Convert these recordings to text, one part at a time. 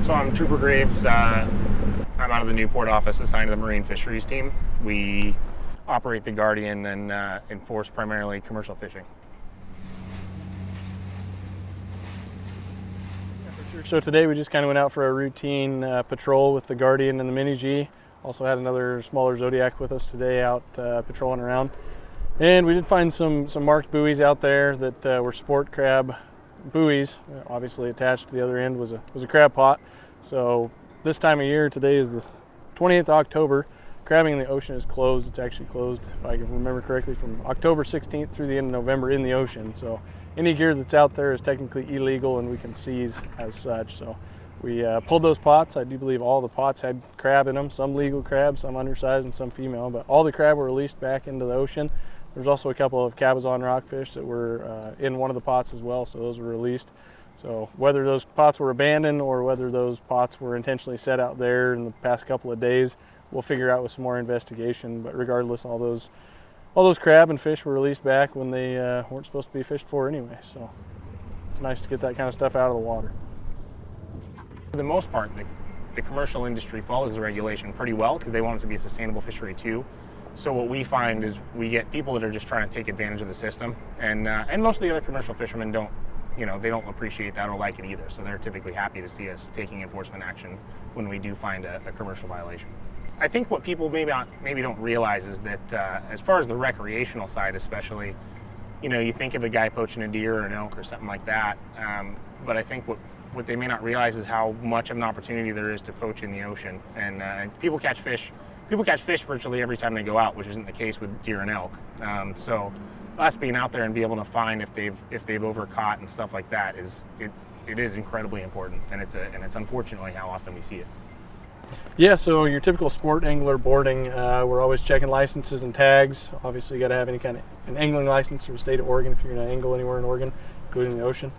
So I'm Trooper Graves. I'm out of the Newport office assigned to the Marine Fisheries Team. We operate the Guardian and enforce primarily commercial fishing. So today we just kind of went out for a routine patrol with the Guardian and the Mini G. Also had another smaller Zodiac with us today out patrolling around. And we did find some marked buoys out there that were sport crab buoys. Obviously attached to the other end was a crab pot. So this time of year, today is the 28th of October. Crabbing in the ocean is closed. It's actually closed, if I can remember correctly, from October 16th through the end of November in the ocean. So any gear that's out there is technically illegal and we can seize as such. So we pulled those pots. I do believe all the pots had crab in them, some legal crab, some undersized and some female, but all the crab were released back into the ocean. There's also a couple of cabezon rockfish that were in one of the pots as well, so those were released. So whether those pots were abandoned or whether those pots were intentionally set out there in the past couple of days, we'll figure out with some more investigation. But regardless, all those crab and fish were released back when they weren't supposed to be fished for anyway. So it's nice to get that kind of stuff out of the water. For the most part, the commercial industry follows the regulation pretty well because they want it to be a sustainable fishery too. So what we find is we get people that are just trying to take advantage of the system, and most of the other commercial fishermen don't appreciate that or like it either. So they're typically happy to see us taking enforcement action when we do find a commercial violation. I think what people maybe don't realize is that as far as the recreational side especially, you think of a guy poaching a deer or an elk or something like that, but I think what they may not realize is how much of an opportunity there is to poach in the ocean. And people catch fish virtually every time they go out, which isn't the case with deer and elk. So us being out there and be able to find if they've overcaught and stuff like that it is incredibly important, and it's unfortunately how often we see it. Yeah, so your typical sport angler boarding, we're always checking licenses and tags. Obviously you got to have any kind of an angling license from the state of Oregon if you're going to angle anywhere in Oregon, including the ocean,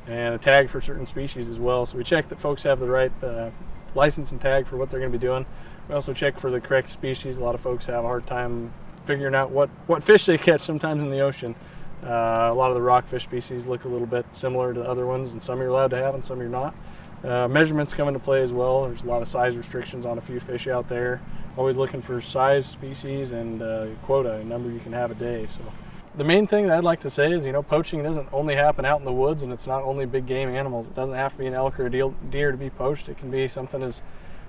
and a tag for certain species as well. So we check that folks have the right license and tag for what they're going to be doing. We also check for the correct species. A lot of folks have a hard time figuring out what fish they catch sometimes in the ocean. A lot of the rockfish species look a little bit similar to the other ones, and some you're allowed to have and some you're not. Measurements come into play as well. There's a lot of size restrictions on a few fish out there. Always looking for size, species, and quota, a number you can have a day. So the main thing that I'd like to say is, poaching doesn't only happen out in the woods, and it's not only big game animals. It doesn't have to be an elk or a deer to be poached. It can be something as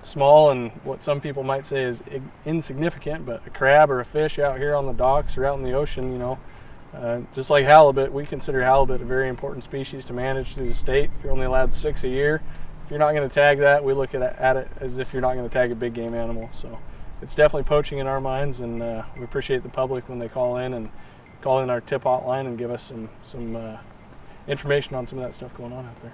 small and what some people might say is insignificant, but a crab or a fish out here on the docks or out in the ocean, just like halibut, we consider halibut a very important species to manage through the state. You're only allowed 6 a year. If you're not going to tag that, we look at it as if you're not going to tag a big game animal. So it's definitely poaching in our minds, and we appreciate the public when they call in our tip hotline and give us some information on some of that stuff going on out there.